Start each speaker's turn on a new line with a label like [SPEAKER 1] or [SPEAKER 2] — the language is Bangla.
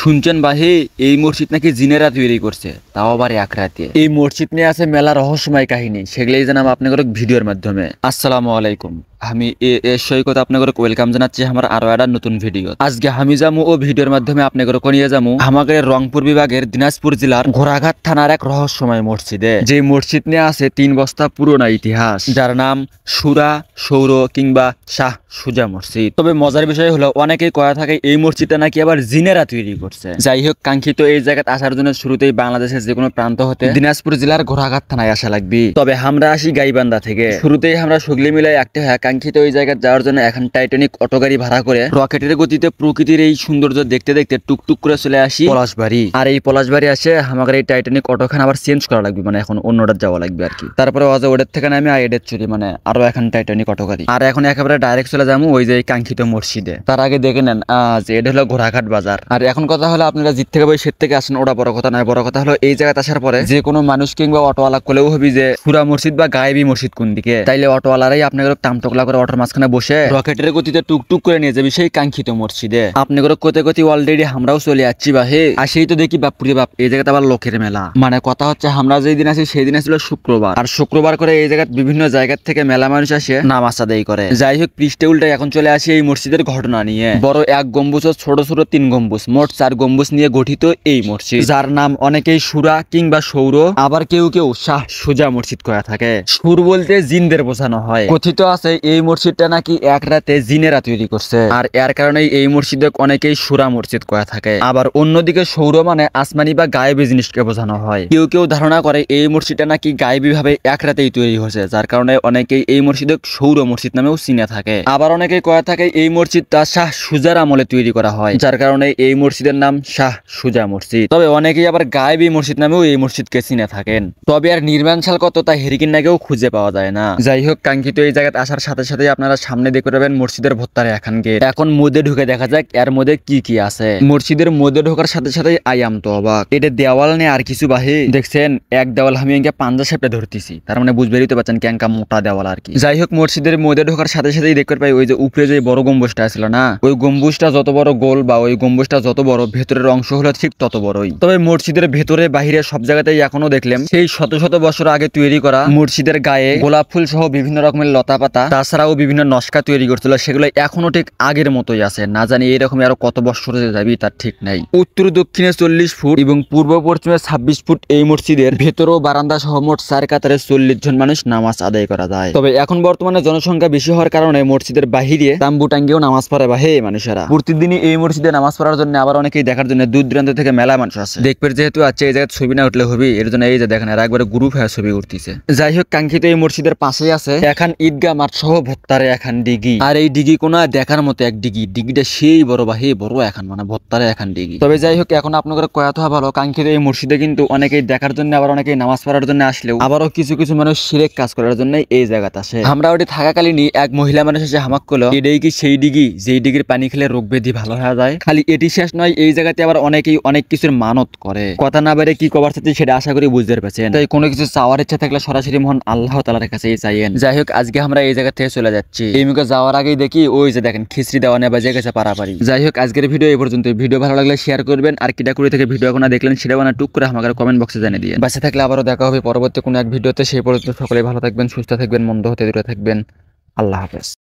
[SPEAKER 1] শুনছেন ভাই, এই মসজিদ নাকি জিনেরা তৈরি করছে, তাও আবার এক রাতে। এই মসজিদ নিয়ে আছে মেলা রহস্যময় কাহিনী, সেগুলোই জানাবো আপনাদের ভিডিওর মাধ্যমে। আসসালামু আলাইকুম, আমি সৈকত আপনাদের ওয়েলকাম জানাচ্ছি আমার আরো একটা নতুন ভিডিও। আজকে আমি যাবো ও ভিডিওর মাধ্যমে আপনাদের নিয়ে যাবো আমাদের রংপুর বিভাগের দিনাজপুর জেলার ঘোড়াঘাট থানার এক রহস্যময় মসজিদে। যে মসজিদ নিয়ে আছে 3 বস্তা পুরোনো ইতিহাস, যার নাম সুরা, সৌর কিংবা শাহ সুজা মসজিদ। তবে মজার বিষয় হলো অনেকেই কয়া থাকে এই মসজিদটা নাকি আবার জিনেরা তৈরি করছে। যাই হোক, কাঙ্ক্ষিত এই জায়গায় আসার জন্য শুরুতেই বাংলাদেশের যে কোনো প্রান্ত হতে দিনাজপুর জেলার ঘোড়াঘাট থানায় আসা লাগবে। তবে আমরা আসি গাইবান্ধা থেকে। শুরুতেই আমরা সগলি মিলাই একটা কাঙ্ক্ষিত এই জায়গায় যাওয়ার জন্য এখন টাইটানিক অটো গাড়ি ভাড়া করে রকেটের গতিতে প্রকৃতির এই সৌন্দর্য দেখতে দেখতে টুকটুক করে চলে আসি পলাশবাড়ি। আর এই পলাশবাড়ি আসে আমাদের এই টাইটানিক অটোখান আবার চেঞ্জ করা লাগবে, মানে এখন অন্যটা যাওয়া লাগবে আর কি। তারপরে ওদের থেকে নামে এডের চুরি, মানে আরো এখন টাইটানিক অটো গাড়ি। আর এখন একেবারে ডাইরেক্ট চলে যাবো ওই যে কাঙ্ক্ষিত মসজিদে। তার আগে দেখে নেন যে এটা হলো ঘোড়াঘাট বাজার। আর এখন কথা হলো আপনারা জিত থেকে বই সেট থেকে আসেন, ওটা বড় কথা নয়। বড় কথা হলো এই জায়গায় আসার পরে যে কোনো মানুষ কিংবা অটোওয়ালা কোলেও হবি যে সুরা মসজিদ বা গায়েবী মসজিদ কোন দিকে, তাইলে অটোওয়ালারাই আপনাদের টামটকলা করে অটোর মাঝখানে বসে রকেটের গতিতে টুকটুক করে নিয়ে যাবে সেই কাঙ্ক্ষিত মসজিদে। আপনাদের কোতে কোতে অলরেডি আমরাও চলে যাচ্ছি বাহে। আসেই তো দেখি বাপুরে বাপ, এই জায়গাতে আবার লোকের মেলা। মানে কথা হচ্ছে আমরা যেই দিন আসি সেই দিন ছিল শুক্রবার, আর শুক্রবার করে এই জায়গায় বিভিন্ন জায়গা থেকে মেলা মানুষ আসে নামাজ আদায় করে। যাই হোক, পৃষ্ঠে উল্টে এখন চলে আসি এই মসজিদের ঘটনা নিয়ে। বড় 1 গম্বুজ ও ছোট ছোট 3 গম্বুজ, মোট 4 গম্বুজ নিয়ে গঠিত এই মসজিদ, যার নাম অনেকেই সুরা কিংবা সৌর, আবার কেউ কেউ শাহ সুজা মসজিদ কয়া থাকে। সুর বলতে জিনদের বোঝানো হয়। কথিত আছে এই মসজিদটা নাকি এক রাতে জিনেরা তৈরি করছে, আর এর কারণে এই মসজিদে অনেকেই সুরা মসজিদ কয়া থাকে। আবার অন্যদিকে সৌর মানে আসমানি বা গায়েবী জিনিসকে বোঝানো হয়। কেউ কেউ ধারণা করে এই মসজিদটা নাকি গায়েবী ভাবে এক রাতেই তৈরি হয়েছে, যার কারণে অনেকেই এই মসজিদে সৌর মসজিদ নামেও চিনে থাকে। আবার অনেকেই কয়া থাকে এই মসজিদটা শাহ সুজার আমলে তৈরি করা হয়, যার কারণে এই মসজিদের নাম শাহ সুজা মসজিদ। তবে অনেকেই আবার গায়েবী মসজিদ নামেও এই মসজিদকে চিনে থাকেন। তবে আর নির্মাণ সাল কত তা হেরিকিন নাগেও খুঁজে পাওয়া যায় না। যাই হোক, কাঙ্ক্ষিত এই জায়গায় আসার সাথে সাথে আপনারা সামনে দেখতে পাবেন মসজিদের ভত্তারে এখন গেট। এখন মধ্যে ঢুকে দেখা যাক এর মধ্যে কি কি আছে। মসজিদের মধ্যে ঢোকার সাথে সাথে আয়াম তো অবাক, এটা দেওয়াল নেই আর কিছু বাহি। দেখছেন এক দেওয়াল আমি এঁকে পাঞ্জা শেপে ধরতেছি, তার মানে বুঝবেই তো পাচ্ছেন ক্যাঙ্কা মোটা দেওয়াল আর কি। যাই হোক, মসজিদের মধ্যে ঢোকার সাথে সাথেই দেখতে পাই ওই যে উপরে যে বড় গম্বুজটা ছিল না, ওই গম্বুজটা যত বড় গোল বা ওই গম্বুজটা যত বড়, ভেতরের অংশ হলো ঠিক তত বড়ই। তবে মসজিদের ভেতরে বাহিরে সব জায়গাতেই এখনো দেখলাম সেই শত শত বছর আগে তৈরি করা মসজিদের গায়ে গোলাপ ফুল সহ বিভিন্ন রকমের লতা পাতা, তাছাড়াও বিভিন্ন নকশা তৈরি করছিল, সেগুলো এখনো ঠিক আগের মতোই আছে। না জানি এরকম আরো কত বছর যাবি তার ঠিক নাই। উত্তর দক্ষিণে 40 ফুট এবং পূর্ব পশ্চিমে 26 ফুট এই মসজিদের ভেতর ও বারান্দা সহ মোট 4 কাতারে 40 জন মানুষ নামাজ আদায় করা যায়। তবে এখন বর্তমানে জনসংখ্যা বেশি হওয়ার কারণে মসজিদের বাহিরে তাম্বু টাঙ্গিয়েও নামাজ পড়ে বা হে মানুষেরা প্রতিদিনই এই মসজিদে নামাজ পড়ার জন্য, আবার অনেকেই দেখার জন্য দূর দূরান্ত থেকে মেলা মানুষ আছে। দেখবে যেহেতু আছে এই জায়গায় ছবি না উঠলে হবি, এর জন্য এই যে দেখেন আর একবারে গ্রুপ হয়ে ছবি উঠতেছে। যাই হোক, কাঙ্ক্ষিত এই মসজিদের পাশেই আছে এখন ঈদগাহ মাঠ সহ ভত্তারে এখন ডিগি। আর এই ডিগি কোনা দেখার মতো এক ডিগি, ডিগিটা সেই বড় বা হে বড় এখন, মানে ভত্তারে এখন ডিগি। তবে যাই হোক, এখন আপনাদের কয়াত ভালো কাঙ্ক্ষিত এই মসজিদে কিন্তু অনেকেই দেখার জন্য, আবার অনেকেই নামাজ পড়ার জন্য আসলেও আবারও কিছু কিছু মানুষ শিরক কাজ করার জন্য এই জায়গাতে আসে। আমরা ওটি থাকাকালীনই এক মহিলা মানুষ এসে হামাক করলো এটাই কি সেই ডিগি যেই ডিগির পানি খেলে রোগ ব্যাধি ভালো হয়ে যায়। খালি এটি শেষ নয়, এই জায়গাতে আবার অনেকেই অনেক কিছুর মানত করে। কথা না বাইরে কি কবার সাথে সেটা আশা করি বুঝতে পারছেন। তাই কোনো কিছু চাওয়ার ইচ্ছা থাকলে সরাসরি মহান আল্লাহ তাআলার কাছেই চাইয়েন। যাই হোক, আজকে আমরা এই জায়গা থেকে চলে যাচ্ছি। এই মুখে যাওয়ার আগেই দেখি ওই যে দেখেন খিচড়ি দেওয়া নেই বাজে গেছে পারাপারি। যাই হোক, আজকের ভিডিও এই পর্যন্ত। ভিডিও ভালো লাগলে শেয়ার করবেন, আর কিটাকুড়ি থেকে ভিডিও এখন দেখলেন সেটা বানা টুক করে আমাকে কমেন্ট বক্সে জানিয়ে দিয়ে বাসে থাকলে আবারও দেখা হবে পরবর্তী কোনো এক ভিডিওতে। সেই পর্যন্ত সকলে ভালো থাকবেন, সুস্থ থাকবেন, মন্দ হতে দূরে থাকবেন। আল্লাহ হাফেজ।